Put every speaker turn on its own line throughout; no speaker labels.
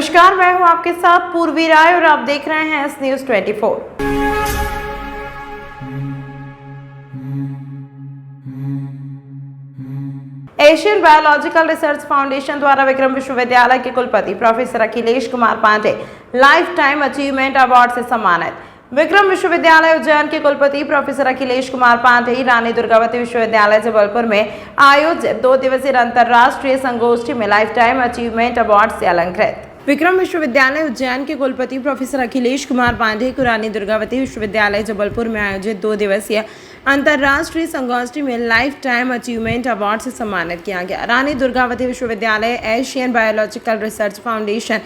नमस्कार, मैं हूं आपके साथ पूर्वी राय और आप देख रहे हैं S news 24। Asian biological research foundation द्वारा विक्रम विश्वविद्यालय के कुलपति professor Akhilesh Kumar Pandey lifetime achievement award से सम्मानित। विक्रम विश्वविद्यालय उज्जैन के कुलपति प्रोफेसर अखिलेश कुमार पांडे रानी दुर्गावती विश्वविद्यालय जबलपुर में आयोजित 2 दिवसीय अंतर्राष्ट्रीय संगोष्ठी में लाइफ टाइम अचीवमेंट अवार्ड से अलंकृत। विक्रम विश्वविद्यालय उज्जैन के कुलपति प्रोफेसर अखिलेश कुमार पांडे को रानी दुर्गावती विश्वविद्यालय जबलपुर में आयोजित 2 दिवसीय अंतर्राष्ट्रीय संगोष्ठी में लाइफ टाइम अचीवमेंट अवार्ड से सम्मानित किया गया। रानी दुर्गावती विश्वविद्यालय, Asian biological research foundation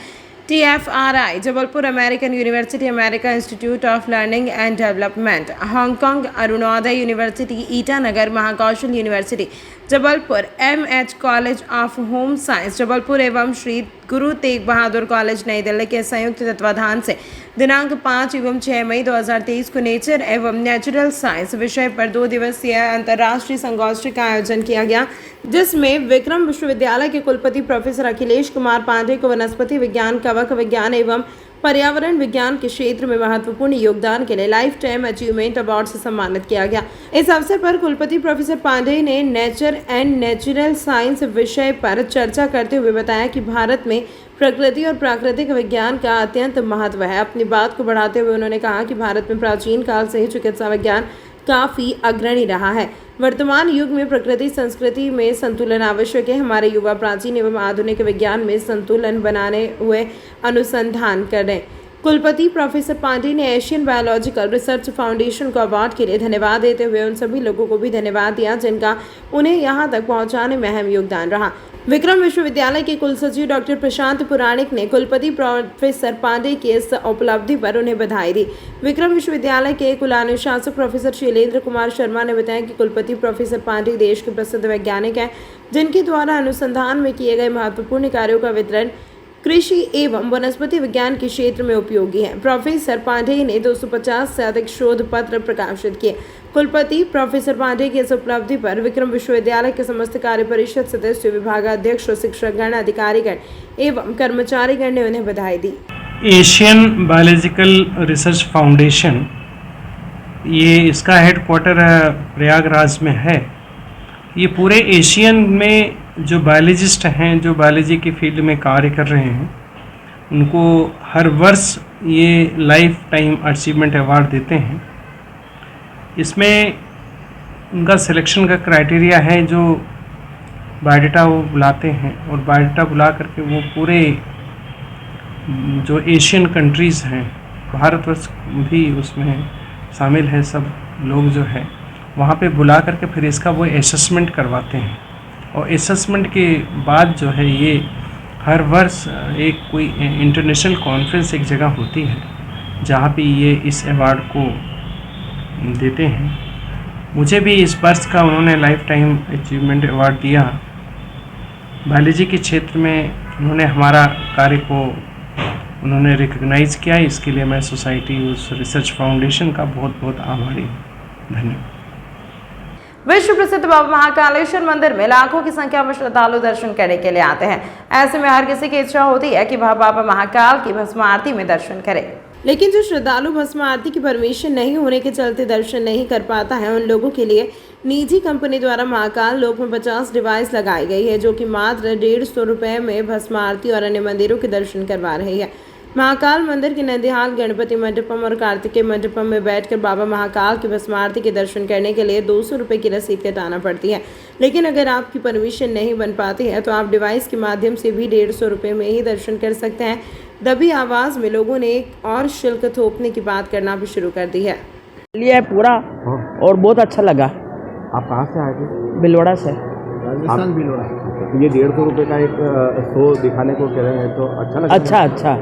TFRI, Jabalpur, American university, America institute of learning and development, Hong Kong, Arunoday university, Itanagar, Mahakaushal university Jabalpur, MH college of home science Jabalpur एवं श्री गुरु तेग बहादुर कॉलेज नई दिल्ली के संयुक्त तत्वाधान से दिनांक 5 एवं 6 मई 2023 को नेचर एवं नेचुरल साइंस विषय पर 2 दिवसीय अंतर्राष्ट्रीय संगोष्ठी का आयोजन किया गया, जिसमें विक्रम विश्वविद्यालय के कुलपति प्रोफेसर अखिलेश कुमार पांडे को वनस्पति विज्ञान, कवक विज्ञान एवं पर्यावरण विज्ञान के क्षेत्र में महत्वपूर्ण योगदान के लिए लाइफ टाइम अचीवमेंट अवार्ड से सम्मानित किया गया। इस अवसर पर कुलपति प्रोफेसर पांडे ने नेचर एंड नेचुरल साइंस विषय पर चर्चा करते हुए बताया कि भारत में प्रकृति और प्राकृतिक विज्ञान का अत्यंत महत्व है। अपनी बात को बढ़ाते हुए उन्होंने कहा कि भारत में प्राचीन काल से ही चिकित्सा विज्ञान काफ़ी अग्रणी रहा है। वर्तमान युग में प्रकृति संस्कृति में संतुलन आवश्यक है। हमारे युवा प्राचीन एवं आधुनिक विज्ञान में संतुलन बनाने हुए अनुसंधान कर रहे हैं। कुलपति प्रोफेसर पांडे ने एशियन बायोलॉजिकल रिसर्च फाउंडेशन को अवार्ड के लिए धन्यवाद देते हुए उन सभी लोगों को भी धन्यवाद दिया जिनका उन्हें यहां तक पहुंचाने में अहम योगदान रहा। विक्रम विश्वविद्यालय के कुलसचिव डॉक्टर प्रशांत पुराणिक ने कुलपति प्रोफेसर पांडे की इस उपलब्धि पर उन्हें बधाई दी। विक्रम विश्वविद्यालय के कुलानुशासक प्रोफेसर शैलेंद्र कुमार शर्मा ने बताया कि कुलपति प्रोफेसर पांडे देश के प्रसिद्ध वैज्ञानिक हैं, जिनके द्वारा अनुसंधान में किए गए महत्वपूर्ण कार्यों का वितरण कृषि एवं वनस्पति विज्ञान के क्षेत्र में उपयोगी है। प्रोफेसर पांडे ने 250 से अधिक शोध पत्र प्रकाशित किए। कुलपति प्रोफेसर पांडे की इस उपलब्धि पर विक्रम विश्वविद्यालय के समस्त कार्य परिषद सदस्य, विभागाध्यक्ष, शिक्षकगण, अधिकारीगण एवं कर्मचारीगण ने उन्हें बधाई दी।
एशियन बायोलॉजिकल रिसर्च फाउंडेशन, ये इसका हेडक्वार्टर प्रयागराज में है। ये पूरे एशियन में जो बायोलॉजिस्ट हैं, जो बायोलॉजी की फील्ड में कार्य कर रहे हैं, उनको हर वर्ष ये लाइफ टाइम अचीवमेंट अवार्ड देते हैं। इसमें उनका सिलेक्शन का क्राइटेरिया है, जो बायोडाटा वो बुलाते हैं और बायोडाटा बुला करके वो पूरे जो एशियन कंट्रीज़ हैं, भारतवर्ष भी उसमें शामिल है, सब लोग जो है वहाँ पे बुला करके फिर इसका वो असेसमेंट करवाते हैं। और असेसमेंट के बाद जो है ये हर वर्ष एक कोई इंटरनेशनल कॉन्फ्रेंस एक जगह होती है जहाँ पे ये इस अवार्ड को देते हैं। मुझे भी इस वर्ष का उन्होंने लाइफ टाइम अचीवमेंट अवार्ड दिया। बायोलॉजी के क्षेत्र में उन्होंने हमारा कार्य को उन्होंने रिकग्नाइज़ किया। इसके लिए मैं सोसाइटी उस रिसर्च फाउंडेशन का बहुत बहुत आभारी हूँ। धन्यवाद।
विश्व प्रसिद्ध बाबा महाकालेश्वर मंदिर में लाखों की संख्या में श्रद्धालु दर्शन करने के लिए आते हैं। ऐसे में हर किसी की इच्छा होती है कि वह बाबा महाकाल की भस्म आरती में दर्शन करे, लेकिन जो श्रद्धालु भस्म आरती की परमिशन नहीं होने के चलते दर्शन नहीं कर पाता है, उन लोगों के लिए निजी कंपनी द्वारा महाकाल लोक में 50 डिवाइस लगाई गई है, जो कि मात्र 150 रुपये में भस्म आरती और अन्य मंदिरों के दर्शन करवा रही है। महाकाल मंदिर के नंदिहाल गणपति मंडपम और कार्तिकेय मंडपम में बैठकर बाबा महाकाल की भस्म आरती के दर्शन करने के लिए 200 रुपये की रसीद कटाना पड़ती है। लेकिन अगर आपकी परमिशन नहीं बन पाती है तो आप डिवाइस के माध्यम से भी 150 रुपये में ही दर्शन कर सकते हैं। दबी आवाज़ में लोगों ने एक और शुल्क थोपने की बात करना भी शुरू कर दी है।
लिए पूरा और बहुत अच्छा लगा।
आप कहाँ से आए थे?
भिलवाड़ा से।
राजस्थान, भिलवाड़ा। तो ये 150 रुपये का एक शो दिखाने को कह रहे हैं, तो अच्छा लगा?
अच्छा।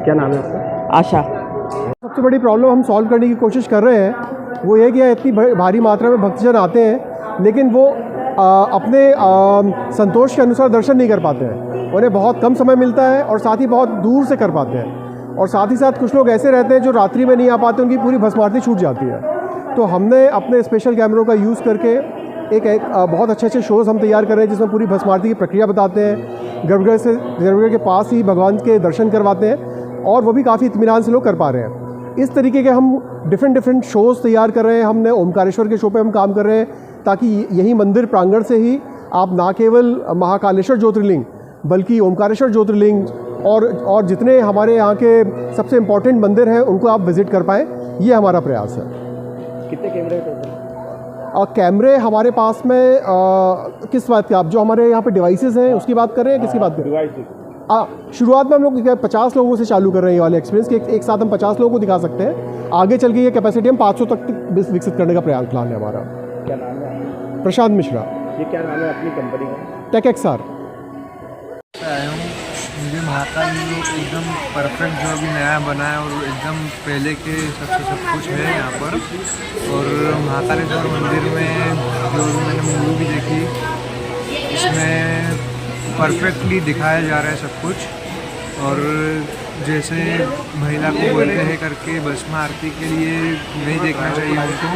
क्या नाम है आपका?
आशा।
सबसे बड़ी प्रॉब्लम हम सॉल्व करने की कोशिश कर रहे हैं वो ये कि इतनी भारी मात्रा में भक्तजन आते हैं, लेकिन वो अपने संतोष के अनुसार दर्शन नहीं कर पाते हैं। उन्हें बहुत कम समय मिलता है और साथ ही बहुत दूर से कर पाते हैं। और साथ ही साथ कुछ लोग ऐसे रहते हैं जो रात्रि में नहीं आ पाते, उनकी पूरी भस्म आरती छूट जाती है। तो हमने अपने स्पेशल कैमरों का यूज़ करके एक बहुत अच्छे अच्छे शोज़ हम तैयार कर रहे हैं जिसमें पूरी भस्म आरती की प्रक्रिया बताते हैं, गर्भगृह के पास ही भगवान के दर्शन करवाते हैं और वो भी काफ़ी इत्मीनान से लोग कर पा रहे हैं। इस तरीके के हम डिफरेंट शोज़ तैयार कर रहे हैं। हमने ओमकारेश्वर के शो पे हम काम कर रहे हैं ताकि यही मंदिर प्रांगण से ही आप ना केवल महाकालेश्वर ज्योतिर्लिंग बल्कि ओमकारेश्वर ज्योतिर्लिंग और जितने हमारे यहाँ के सबसे इम्पोर्टेंट मंदिर हैं उनको आप विज़िट कर पाएँ, ये हमारा प्रयास है।
कितने कैमरे टोटल?
कैमरे हमारे पास में किस बात के, आप जो हमारे यहाँ पे डिवाइसेस हैं उसकी बात कर रहे हैं, किसकी बात कर रहे हैं? शुरुआत में हम लोग 50 लोगों से चालू कर रहे हैं ये वाले एक्सपीरियंस कि एक साथ हम 50 लोगों को दिखा सकते हैं। आगे चल के ये कैपेसिटी हम 500 तक विकसित करने का प्लान है हमारा।
क्या नाम है?
प्रशांत मिश्रा।
ये क्या नाम है अपनी कंपनी का?
टेकएक्सआर।
आया हूँ, मुझे महाकाल में एकदम परफेक्ट जो अभी नया बना है और एकदम पहले के हिसाब से सब कुछ है यहाँ पर। और महाकालेश्वर मंदिर में जो मैंने मूवी भी देखी, इसमें परफेक्टली दिखाया जा रहा है सब कुछ। और जैसे महिला को बोलते हैं करके भस्म आरती के लिए नहीं देखना चाहिए उनको,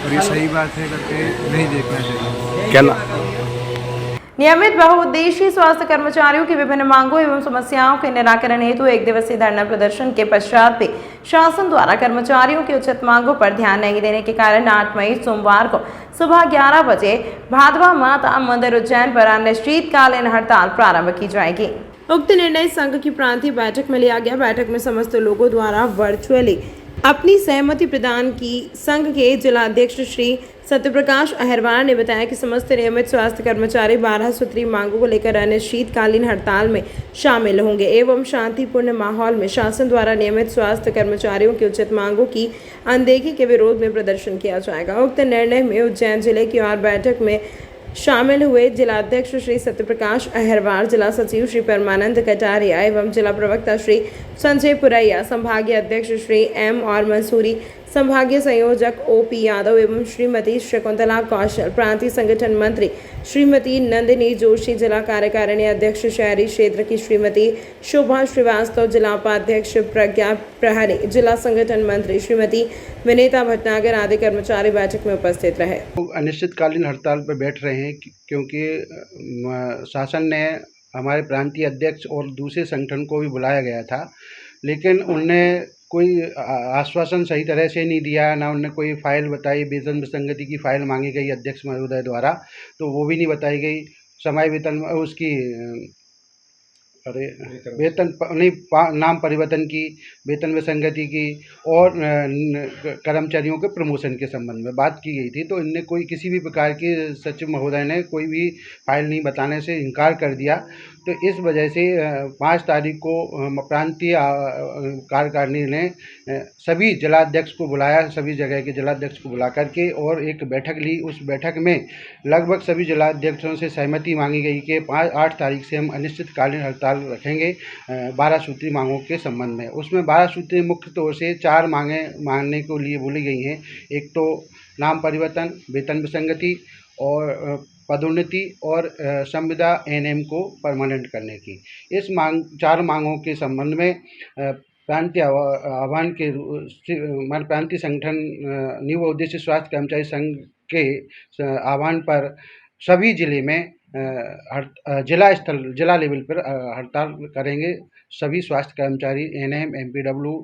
और ये सही बात है करके नहीं देखना चाहिए।
क्या
नियमित बहुउद्देशीय स्वास्थ्य कर्मचारियों की विभिन्न मांगों एवं समस्याओं के निराकरण हेतु एक दिवसीय धरना प्रदर्शन के पश्चात भी शासन द्वारा कर्मचारियों की उचित मांगों पर ध्यान नहीं देने के कारण 8 मई सोमवार को सुबह 11 बजे भादवा माता मंदिर उज्जैन पर अनिश्चितकालीन हड़ताल प्रारंभ की जाएगी। उक्त निर्णय संघ की प्रांतीय बैठक में लिया गया। बैठक में समस्त लोगों द्वारा वर्चुअली अपनी सहमति प्रदान की। संघ के जिलाध्यक्ष श्री सत्यप्रकाश अहिरवार ने बताया कि समस्त नियमित स्वास्थ्य कर्मचारी 12 सूत्री मांगों को लेकर अनिश्चितकालीन हड़ताल में शामिल होंगे एवं शांतिपूर्ण माहौल में शासन द्वारा नियमित स्वास्थ्य कर्मचारियों की उचित मांगों की अनदेखी के विरोध में प्रदर्शन किया जाएगा। उक्त निर्णय में उज्जैन जिले की और बैठक में शामिल हुए जिलाध्यक्ष श्री सत्यप्रकाश अहिरवार, जिला सचिव श्री परमानंद कटारिया एवं जिला प्रवक्ता श्री संजय पुरैया, संभागीय अध्यक्ष श्री एम और मंसूरी, संभागीय संयोजक OP यादव एवं श्रीमती शकुंतला कौशल, प्रांतीय संगठन मंत्री श्रीमती नंदिनी जोशी, जिला कार्यकारिणी अध्यक्ष शहरी क्षेत्र की श्रीमती शोभा श्रीवास्तव, जिला उपाध्यक्ष प्रज्ञा प्रहरी, जिला संगठन मंत्री श्रीमती विनीता भटनागर आदि कर्मचारी बैठक में उपस्थित रहे।
अनिश्चितकालीन हड़ताल पर बैठ रहे हैं क्योंकि शासन ने हमारे प्रांतीय अध्यक्ष और दूसरे संगठन को भी बुलाया गया था, लेकिन उनने कोई आश्वासन सही तरह से नहीं दिया, ना उन्होंने कोई फ़ाइल बताई। वेतन विसंगति की फ़ाइल मांगी गई अध्यक्ष महोदय द्वारा, तो वो भी नहीं बताई गई। समय वेतन उसकी वेतन नहीं नाम परिवर्तन की, वेतन विसंगति की और कर्मचारियों के प्रमोशन के संबंध में बात की गई थी। तो इनने कोई किसी भी प्रकार की सचिव महोदय ने कोई भी फाइल नहीं बताने से इनकार कर दिया। तो इस वजह से 5 तारीख को प्रांतीय कार्यकारिणी ने सभी जिलाध्यक्ष को बुलाया, सभी जगह के जिलाध्यक्ष को बुला करके और एक बैठक ली। उस बैठक में लगभग सभी जिलाध्यक्षों से सहमति मांगी गई कि 8 तारीख से हम अनिश्चितकालीन हड़ताल रखेंगे 12 सूत्री मांगों के संबंध में। उसमें 12 सूत्री मुख्य तौर से 4 मांगें मानने को लिए बोली गई हैं। एक तो नाम परिवर्तन, वेतन विसंगति और पदोन्नति और संविदा NM को परमानेंट करने की। इस 4 मांगों के संबंध में प्रांतीय आह्वान के हमारे प्रांतीय संगठन न्यू उद्देश्य स्वास्थ्य कर्मचारी संघ के आह्वान पर सभी जिले में जिला लेवल पर हड़ताल करेंगे। सभी स्वास्थ्य कर्मचारी NM, MPW,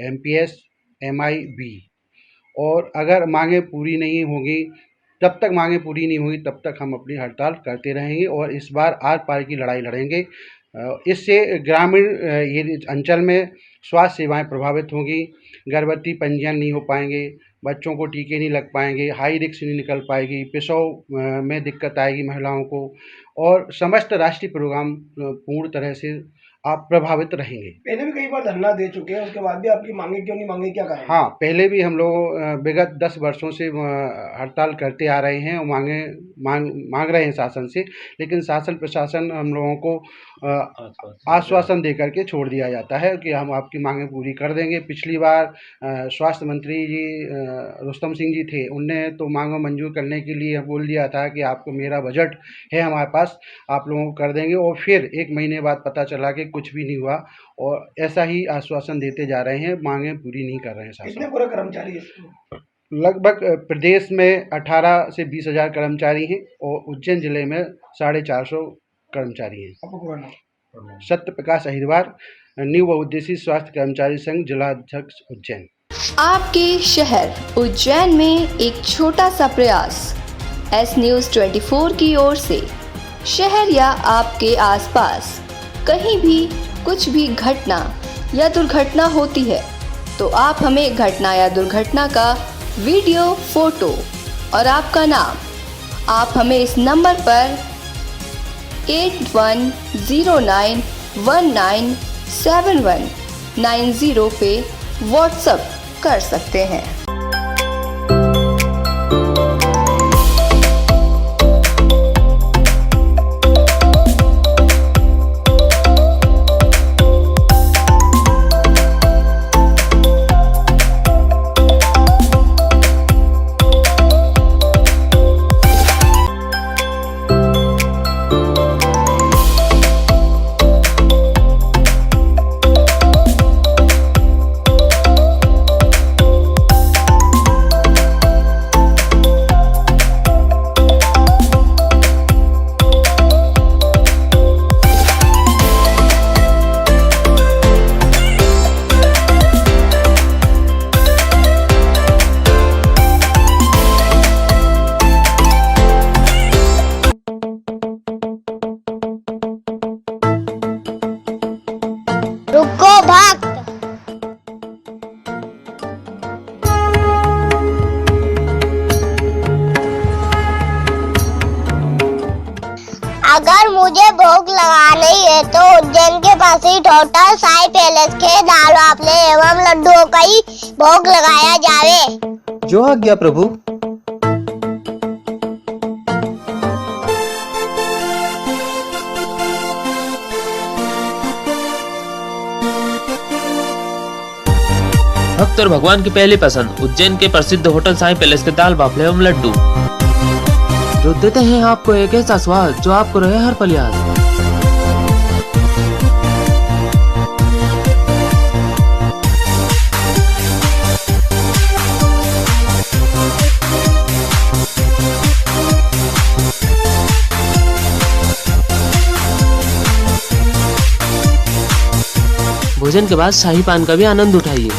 MPS, MIB। और अगर मांगें पूरी नहीं होगी, जब तक मांगें पूरी नहीं होगी तब तक हम अपनी हड़ताल करते रहेंगे और इस बार आर पार की लड़ाई लड़ेंगे। इससे ग्रामीण अंचल में स्वास्थ्य सेवाएं प्रभावित होंगी। गर्भवती पंजीयन नहीं हो पाएंगे, बच्चों को टीके नहीं लग पाएंगे, हाई रिस्क नहीं निकल पाएगी, प्रसव में दिक्कत आएगी महिलाओं को और समस्त राष्ट्रीय प्रोग्राम पूर्ण तरह से आप प्रभावित रहेंगे।
पहले भी कई बार धरना दे चुके हैं, उसके बाद भी आपकी मांगे क्यों नहीं मांगे, क्या कारण?
हाँ, पहले भी हम लोग विगत 10 वर्षों से हड़ताल करते आ रहे हैं और मांग रहे हैं शासन से, लेकिन शासन प्रशासन हम लोगों को आश्वासन दे करके छोड़ दिया जाता है कि हम आपकी मांगें पूरी कर देंगे। पिछली बार स्वास्थ्य मंत्री जी रुस्तम सिंह जी थे, उनने तो मांगों मंजूर करने के लिए बोल दिया था कि आपको मेरा बजट है हमारे पास, आप लोगों को कर देंगे। और फिर 1 महीने बाद पता चला कि कुछ भी नहीं हुआ और ऐसा ही आश्वासन देते जा रहे हैं, मांगें पूरी नहीं कर रहे हैं शासन।
कितने पूरे कर्मचारी
लगभग प्रदेश में 18 से 20 हज़ार कर्मचारी हैं और उज्जैन जिले में 450 कर्मचारी हैं।
आपका पूरा नाम?
सत्य प्रकाश अहिरवार, न्यू बहुउद्देशीय स्वास्थ्य कर्मचारी संघ जिला अध्यक्ष उज्जैन।
आपके शहर उज्जैन में एक छोटा सा प्रयास एस न्यूज़ 24 की ओर से। शहर या आपके आसपास कहीं भी कुछ भी घटना या दुर्घटना होती है तो आप हमें घटना या दुर्घटना का वीडियो, फोटो और आपका नाम आप हमें इस नंबर पर 8109197190 पे व्हाट्सएप कर सकते हैं।
रुको भक्त। अगर मुझे भोग लगानी है तो उज्जैन के पास ही होटल साई पैलेस के दाल बाफले एवं लड्डुओं का ही भोग लगाया जावे।
जो आज्ञा प्रभु।
भक्त और भगवान की पहली पसंद उज्जैन के प्रसिद्ध होटल साई पैलेस के दाल बाफले एवं लड्डू, जो देते हैं आपको एक ऐसा स्वाद जो आपको रहे हर पल याद। भोजन के बाद शाही पान का भी आनंद उठाइए।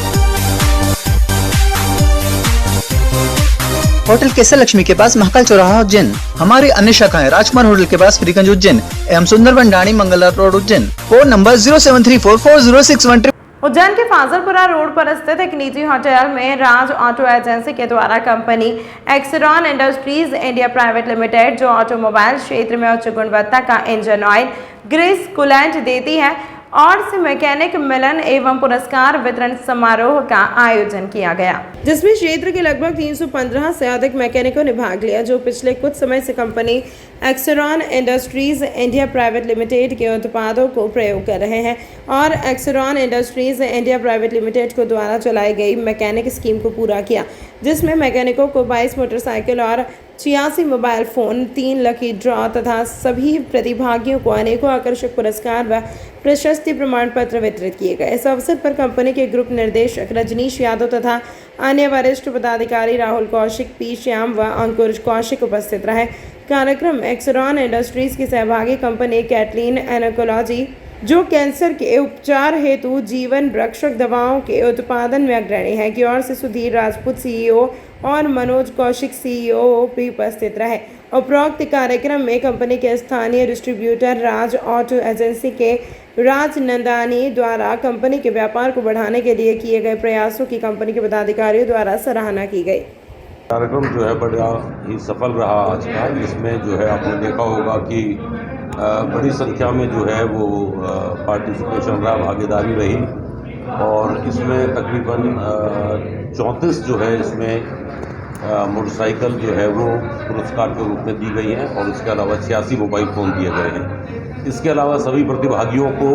होटल केसर लक्ष्मी के पास महाकाल चौराहा उज्जैन। हमारी अन्य शाखाएं राजकुमार होटल के पास फ्रीगंज उज्जैन एवं Sundarban Dani Mangla road Ujjain. Phone number 073440613।
Ujjain के फाजलपुरा रोड पर स्थित एक निजी होटल में राज ऑटो एजेंसी के द्वारा company Exron industries India private limited, जो ऑटोमोबाइल क्षेत्र में उच्च गुणवत्ता का इंजन ऑयल, ग्रीस, कूलेंट देती है और से मैकेनिक मिलन एवं पुरस्कार वितरण समारोह का आयोजन किया गया, जिसमें क्षेत्र के लगभग 315 से अधिक मैकेनिकों ने भाग लिया, जो पिछले कुछ समय से company Exron industries India private limited के उत्पादों को प्रयोग कर रहे हैं और Exron industries India private limited को द्वारा चलाई गई मैकेनिक स्कीम को पूरा किया, जिसमें मैकेनिकों को 22 मोटरसाइकिल और 86 मोबाइल फोन, 3 लकी ड्रॉ तथा सभी प्रतिभागियों को अनेकों आकर्षक पुरस्कार व प्रशस्ति प्रमाण पत्र वितरित किए गए। इस अवसर पर कंपनी के ग्रुप निर्देशक रजनीश यादव तथा अन्य वरिष्ठ पदाधिकारी राहुल कौशिक, पी श्याम व अंकुर कौशिक उपस्थित रहे। कार्यक्रम एक्सरॉन इंडस्ट्रीज की सहभागी कंपनी कैटलिन एनकोलॉजी, जो कैंसर के उपचार हेतु जीवन रक्षक दवाओं के उत्पादन में अग्रणी है, की ओर से सुधीर राजपूत सीईओ और मनोज कौशिक सीईओ भी उपस्थित रहे। उपरोक्त कार्यक्रम में कंपनी के स्थानीय डिस्ट्रीब्यूटर राज ऑटो एजेंसी के राज नंदानी द्वारा कंपनी के व्यापार को बढ़ाने के लिए किए गए प्रयासों की कंपनी के पदाधिकारियों द्वारा सराहना की गई।
कार्यक्रम जो है बड़ा ही सफल रहा आज का। इसमें जो है आपने देखा होगा कि बड़ी संख्या में जो है वो पार्टिसिपेशन रहा, भागीदारी रही और इसमें तकरीबन 34 जो है इसमें मोटरसाइकिल जो है वो पुरस्कार के रूप में दी गई हैं और उसके अलावा 86 मोबाइल फ़ोन दिए गए हैं। इसके अलावा सभी प्रतिभागियों को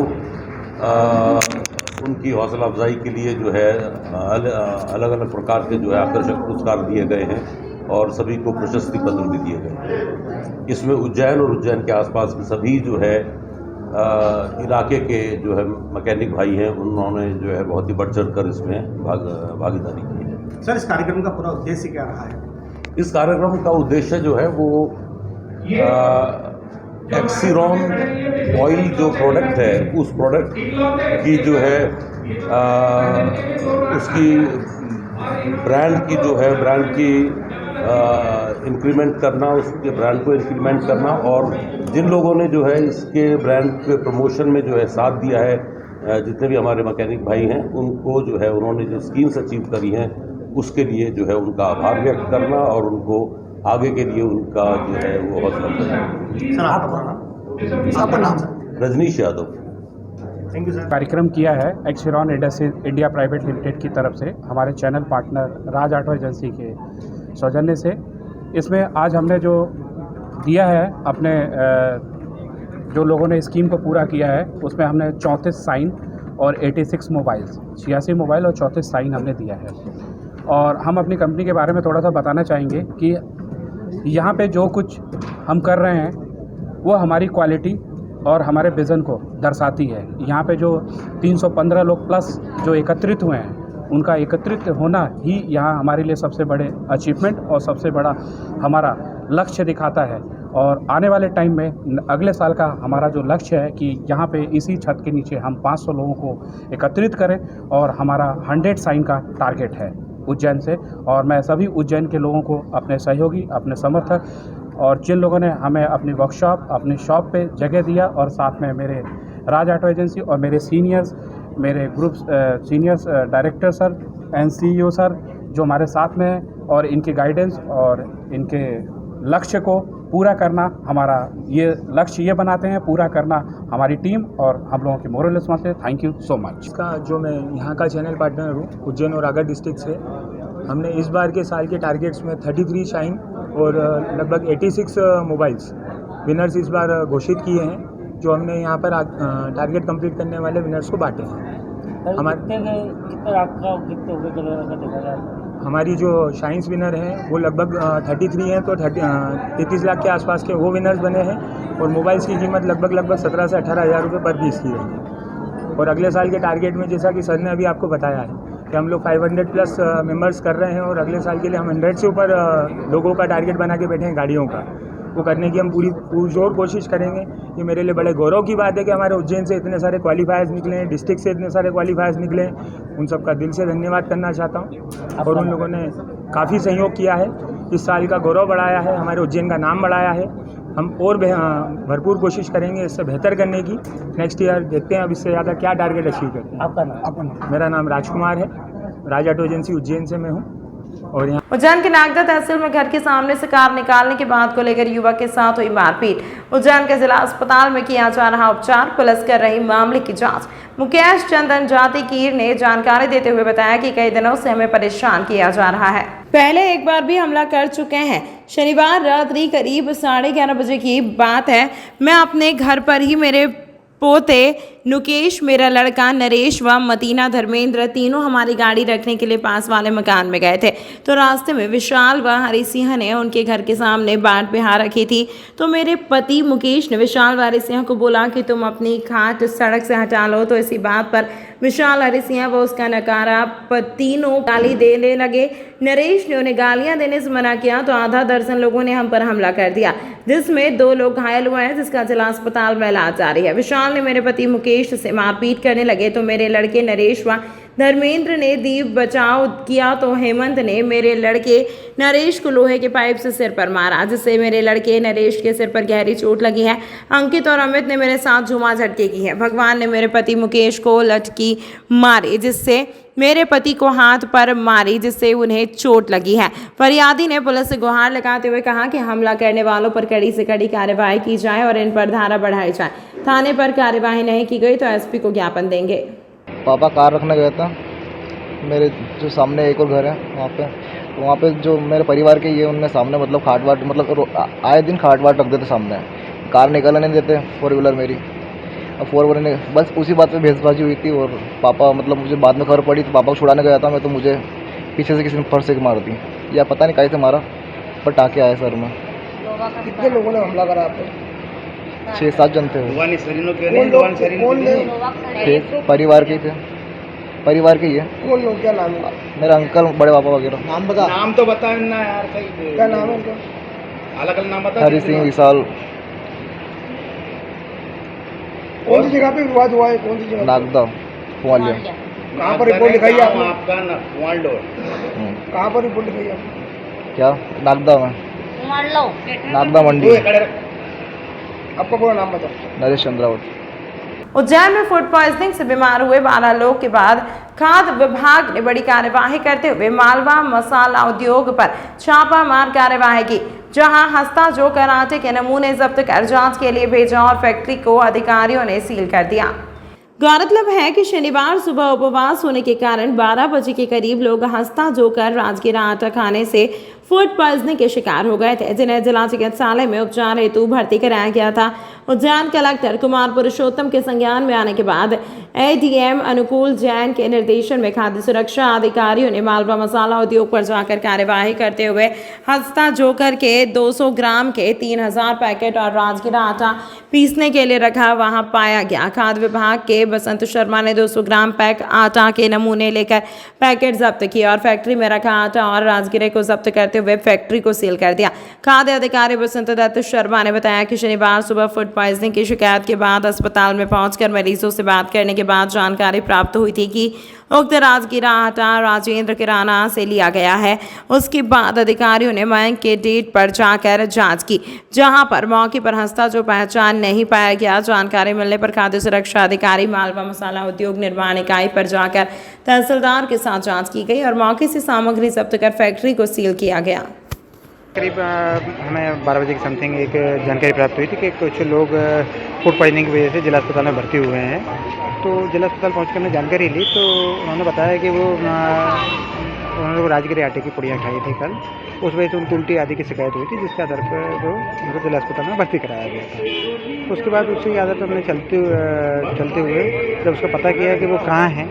उनकी हौसला अफजाई के लिए जो है अलग अलग प्रकार के जो है आकर्षक पुरस्कार दिए गए हैं और सभी को प्रशस्ति पत्र भी दिए गए। इसमें उज्जैन और उज्जैन के आसपास के सभी जो है इलाके के जो है मैकेनिक भाई हैं, उन्होंने जो है बहुत ही बढ़ चढ़ कर इसमें भागीदारी की है।
सर इस कार्यक्रम का पूरा उद्देश्य क्या रहा है?
इस कार्यक्रम का उद्देश्य जो है वो एक्सीरॉन ऑयल जो प्रोडक्ट है उस प्रोडक्ट की जो है उसकी ब्रांड की जो है ब्रांड की इंक्रीमेंट करना, उसके ब्रांड को इंक्रीमेंट करना, और जिन लोगों ने जो है इसके ब्रांड के प्रमोशन में जो है साथ दिया है, जितने भी हमारे मैकेनिक भाई हैं उनको जो है उन्होंने जो स्कीम्स अचीव करी हैं उसके लिए जो है उनका आभार व्यक्त करना और उनको आगे के लिए उनका जो है वो हौसला करना।
सर आपका नाम sir?
Rajneesh Yadav.
Thank you sir.
कार्यक्रम किया है Exiron industries India private limited की तरफ से हमारे channel partner Raj auto agency के सौजन्य से। इसमें आज हमने जो दिया है अपने जो लोगों ने स्कीम को पूरा किया है उसमें हमने 34 साइन और 86 मोबाइल्स 86 मोबाइल और 34 साइन हमने दिया है। और हम अपनी कंपनी के बारे में थोड़ा सा बताना चाहेंगे कि यहाँ पे जो कुछ हम कर रहे हैं वो हमारी क्वालिटी और हमारे विज़न को दर्शाती है। यहाँ पे जो 315 लोग प्लस जो एकत्रित हुए हैं उनका एकत्रित होना ही यहाँ हमारे लिए सबसे बड़े अचीवमेंट और सबसे बड़ा हमारा लक्ष्य दिखाता है। और आने वाले टाइम में अगले साल का हमारा जो लक्ष्य है कि यहाँ पे इसी छत के नीचे हम 500 लोगों को एकत्रित करें और हमारा 100 साइन का टारगेट है उज्जैन से। और मैं सभी उज्जैन के लोगों को अपने सहयोगी, अपने समर्थक और जिन लोगों ने हमें अपनी वर्कशॉप, अपनी शॉप पे जगह दिया और साथ में मेरे राज ऑटो एजेंसी और मेरे सीनियर्स, मेरे group seniors director sir, NCEO sir जो हमारे साथ में हैं और इनके गाइडेंस और इनके लक्ष्य को पूरा करना हमारा ये लक्ष्य ये बनाते हैं, पूरा करना हमारी टीम और हम लोगों की moral responsibility. Thank you so much.
इसका जो मैं यहाँ का चैनल पार्टनर हूँ उज्जैन और आगर डिस्ट्रिक्ट से, हमने इस बार के साल के टारगेट्स में 33 शाइन और लगभग 86 मोबाइल्स विनर्स इस बार घोषित किए हैं, जो हमने यहाँ पर टारगेट कंप्लीट करने वाले विनर्स को बांटे हैं। हमारी जो शाइन्स विनर हैं वो लगभग 33 हैं, तो 33 लाख के आसपास के वो विनर्स बने हैं। और मोबाइल्स की कीमत लगभग 17 से 18 हज़ार रुपये पर पीस की रहेगी। और अगले साल के टारगेट में जैसा कि सर ने अभी आपको बताया है कि हम लोग 500 प्लस मेंबर्स कर रहे हैं और अगले साल के लिए हम 100 से ऊपर लोगों का टारगेट बना के बैठे हैं गाड़ियों का। वो करने की हम पूरी जोर कोशिश करेंगे। ये मेरे लिए बड़े गौरव की बात है कि हमारे उज्जैन से इतने सारे क्वालिफायर्स निकले हैं, डिस्ट्रिक्ट से इतने सारे क्वालिफायर्स निकले हैं। उन सबका दिल से धन्यवाद करना चाहता हूँ। और उन लोगों ने काफ़ी सहयोग किया है, इस साल का गौरव बढ़ाया है, हमारे उज्जैन का नाम बढ़ाया है। हम और भरपूर कोशिश करेंगे इससे बेहतर करने की। नेक्स्ट ईयर देखते हैं अब इससे ज़्यादा क्या टारगेट अचीव करते हैं। आपका नाम? मेरा नाम राजकुमार है, राज ऑटो एजेंसी उज्जैन से मैं हूँ। और यहाँ
उज्जैन के नागदा तहसील में घर के सामने से कार निकालने की बात को लेकर युवक के साथ हुई मारपीट। उज्जैन के जिला अस्पताल में किया जा रहा उपचार, पुलिस कर रही मामले की जांच। मुकेश चंदन जाति कीर ने जानकारी देते हुए बताया कि कई दिनों से हमें परेशान किया जा रहा है, पहले एक बार भी हमला कर चुके हैं। शनिवार रात्रि करीब 11:30 बजे की बात है, मैं अपने घर पर ही मेरे पोते नुकेश, मेरा लड़का नरेश व मतीना धर्मेंद्र तीनों हमारी गाड़ी रखने के लिए पास वाले मकान में गए थे। तो रास्ते में विशाल व हरी सिंह ने उनके घर के सामने बाट बिहार रखी थी। तो मेरे पति मुकेश ने विशाल व हरी सिंह को बोला कि तुम अपनी खाट सड़क से हटा लो। तो इसी बात पर विशाल, हरी सिंह व उसका नकारा तीनों गाली देने लगे। नरेश ने उन्हें गालियां देने से मना किया तो आधा दर्जन लोगों ने हम पर हमला कर दिया, जिसमें 2 लोग घायल हुए हैं, जिसका जिला अस्पताल में इलाज जारी है। विशाल ने मेरे पति मुकेश से मारपीट करने लगे तो मेरे लड़के नरेश व धर्मेंद्र ने दीप बचाव किया तो हेमंत ने मेरे लड़के नरेश को लोहे के पाइप से सिर पर मारा, जिससे मेरे लड़के नरेश के सिर पर गहरी चोट लगी है। अंकित और अमित ने मेरे साथ झूमा झटके की है। भगवान ने मेरे पति मुकेश को लटकी मारी, जिससे मेरे पति को हाथ पर मारी, जिससे उन्हें चोट लगी है। फरियादी ने पुलिस से गुहार लगाते हुए कहा कि हमला करने वालों पर कड़ी से कड़ी कार्रवाई की जाए और इन पर धारा बढ़ाई जाए। थाने पर कार्रवाई नहीं की गई तो एसपी को ज्ञापन देंगे।
पापा कार रखने गया था, मेरे जो सामने एक और घर है वहाँ पे जो मेरे परिवार के ये उनमें सामने मतलब खाट वाट मतलब आए दिन खाट वाट रख देते सामने, कार निकलने नहीं देते 4 व्हीलर मेरी। अब 4 व्हीलर ने बस उसी बात पे बहसबाजी हुई थी और पापा मतलब मुझे बाद में खबर पड़ी तो पापा को छुड़ाने गया था मैं, तो मुझे पीछे से किसी ने फर्श से मार दी या पता नहीं कैसे मारा, पर टाके आए सर में।
कितने लोगों ने हमला करा आप पे?
6-7 जन थे, परिवार के थे। परिवार के ही है।
कौन लोग, क्या नाम है?
मेरा अंकल, बड़े पापा वगैरह।
नाम बता।
नाम तो बता ना यार, सही
क्या नाम है उनका?
अलग अलग नाम बता।
हरी सिंह, विशाल।
कौन सी जगह पे विवाद हुआ है? कौन सी जगह?
नागदा, कुआलिया।
कहाँ पर रिपोर्ट लिखाई है आपने?
आपका ना कुआंडो।
कहाँ पर रिपोर्ट लिखाई है आपने?
क्या? नागदा में, नागदा मंडी।
आपका पूरा नाम बताओ।
नरेश चंद्रावत।
उज्जैन में फूड पॉइजनिंग से बीमार हुए 12 लोग के बाद खाद्य विभाग ने बड़ी कार्यवाही करते हुए मालवा मसाला उद्योग पर छापामार कार्यवाही की, जहां हस्ता जो कराटे के नमूने जब्त कर जांच के लिए भेजा और फैक्ट्री को अधिकारियों ने सील कर दिया। गौरतलब है कि शनिवार सुबह उपवास होने के कारण 12 बजे के करीब लोग हंसता जोकर राजगिरा आटा खाने से फूड पॉइजनिंग के शिकार हो गए थे, जिन्हें जिला चिकित्सालय में उपचार हेतु भर्ती कराया गया था। उज्जैन कलेक्टर कुमार पुरुषोत्तम के संज्ञान में आने के बाद एडीएम अनुकूल जैन के निर्देशन में खाद्य सुरक्षा अधिकारियों ने मालवा मसाला उद्योग पर जाकर कार्यवाही करते हुए हंसता जोकर के 200 ग्राम के 3000 पैकेट और राजगिरा आटा पीसने के लिए रखा वहां पाया गया। खाद्य विभाग के बसंत शर्मा ने 200 ग्राम पैक आटा के नमूने लेकर पैकेट जब्त किए और फैक्ट्री में रखा आटा और राजगिरे को जब्त करते हुए फैक्ट्री को सील कर दिया। खाद्य अधिकारी बसंत दत्त शर्मा ने बताया कि शनिवार सुबह फूड पॉइजनिंग की शिकायत के बाद अस्पताल में पहुंचकर मरीजों से बात करने के बाद जानकारी प्राप्त हुई थी कि उक्त राजगिरा आटा राजेंद्र किराना से लिया गया है। उसके बाद अधिकारियों ने मयंक के डेट पर जाकर जांच की, जहां पर मौके पर हंसता जो पहचान नहीं पाया गया। जानकारी मिलने पर खाद्य सुरक्षा अधिकारी मालवा मसाला उद्योग निर्माण इकाई पर जाकर तहसीलदार के साथ जांच की गई और मौके से सामग्री जब्त कर फैक्ट्री को सील किया गया।
करीब हमें 12 बजे की समथिंग एक जानकारी प्राप्त हुई थी कि कुछ लोग फूड पॉइजनिंग की वजह से जिला अस्पताल में भर्ती हुए हैं। तो जिला अस्पताल पहुँच कर हमने जानकारी ली तो उन्होंने बताया कि उन्होंने राजगिरे आटे की पुड़ियाँ खाई थी कल, उस वजह से उनकी उल्टी आदि की शिकायत हुई थी, जिसके आधार पर वो उनको जिला अस्पताल में भर्ती कराया गया था। उसके बाद उसी आधार पर हमने चलते हुए जब उसका पता किया कि वो कहाँ हैं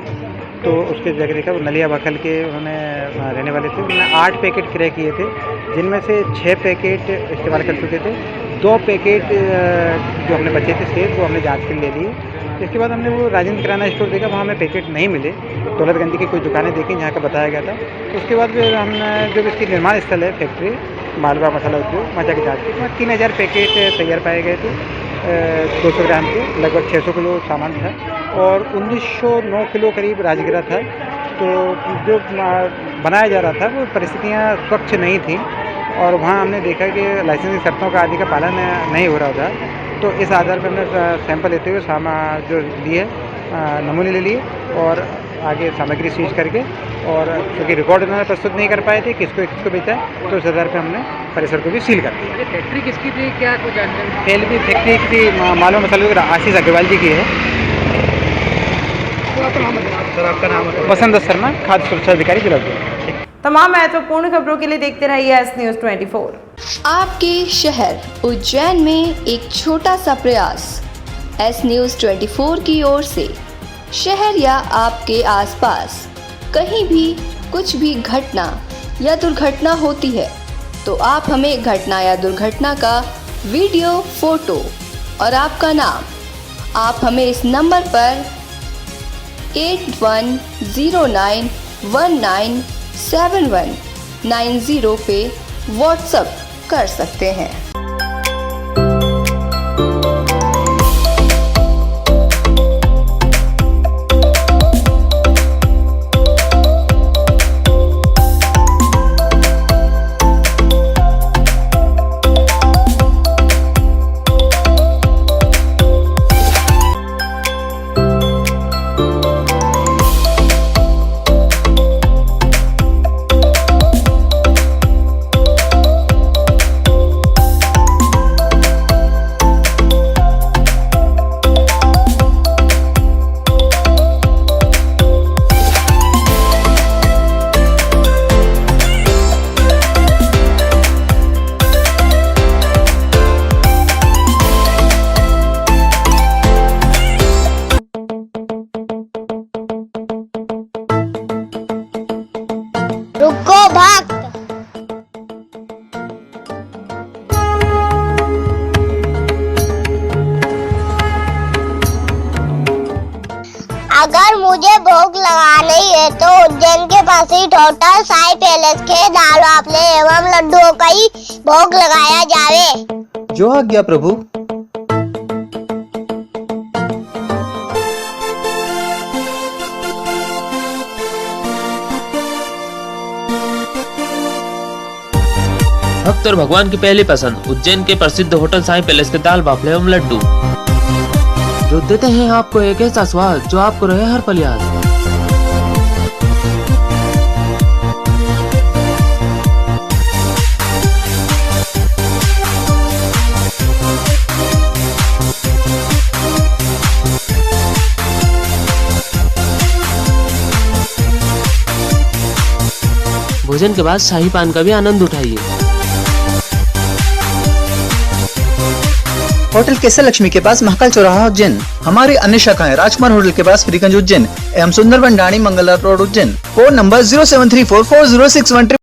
तो उसके जगह देखा वो नलिया बखल के उन्होंने रहने वाले थे। उन्होंने 8 पैकेट क्रय किए थे, जिनमें से 6 पैकेट इस्तेमाल कर चुके थे। 2 पैकेट जो हमने बचे थे सेब वो हमने जांच के ले लिए। इसके बाद हमने वो राजेंद्र किराना स्टोर देखा, वहाँ हमें पैकेट नहीं मिले। दौलतगंज की कुछ दुकानें देखी जहाँ का बताया गया था। तो उसके बाद फिर हमने जो इसकी निर्माण स्थल है फैक्ट्री मालवा मसाला उद्योग वहाँ जाकर जाँच की, वहाँ 3000 पैकेट तैयार पाए गए थे 200 ग्राम के, लगभग 600 किलो सामान था और 1909 किलो करीब राजगिरा था। तो जो बनाया जा रहा था वो परिस्थितियाँ स्वच्छ नहीं थी और वहाँ हमने देखा कि लाइसेंसिंग शर्तों का आदि का पालन नहीं हो रहा था। तो इस आधार पर हमने सैंपल लेते हुए जो लिए नमूने ले लिए और आगे सामग्री सीज करके, और क्योंकि रिकॉर्ड उन्होंने प्रस्तुत नहीं कर पाए थे किसको बेचा, तो इस आधार पर हमने परिसर को भी सील कर दिया।
फैक्ट्री किसकी थी, क्या कुछ जानकारी?
तेल भी फैक्ट्री की मालवा मसाला आशीष अग्रवाल जी की है।
सर आपका नाम है?
बसंत दत्त शर्मा, खाद्य सुरक्षा अधिकारी जिला उद्योग।
तमाम महत्वपूर्ण खबरों के लिए देखते रहिए एस न्यूज़ 24।
आपके शहर उज्जैन में एक छोटा सा प्रयास एस न्यूज़ 24 की ओर से। शहर या आपके आसपास कहीं भी कुछ भी घटना या दुर्घटना होती है तो आप हमें घटना या दुर्घटना का वीडियो, फोटो और आपका नाम आप हमें इस नंबर पर 8109197190 पे व्हाट्सएप कर सकते हैं।
अगर मुझे भोग लगानी है तो उज्जैन के पास ही होटल साई पैलेस के दाल बाफले एवं लड्डुओं का ही भोग लगाया जावे।
जो आज्ञा प्रभु।
भक्त और भगवान की पहली पसंद उज्जैन के प्रसिद्ध होटल साई पैलेस के दाल बाफले एवं लड्डू, जो देते हैं आपको एक ऐसा स्वाद जो आपको रहे हर पल याद। भोजन के बाद शाही पान का भी आनंद उठाइए।
होटल केसर लक्ष्मी के पास महाकाल चौराहा उज्जैन। हमारी अन्य शाखाएं राजकुमार होटल के पास फ्रीगंज उज्जैन एवं Sundarban Dani Mangla road Ujjain. Phone number 07344061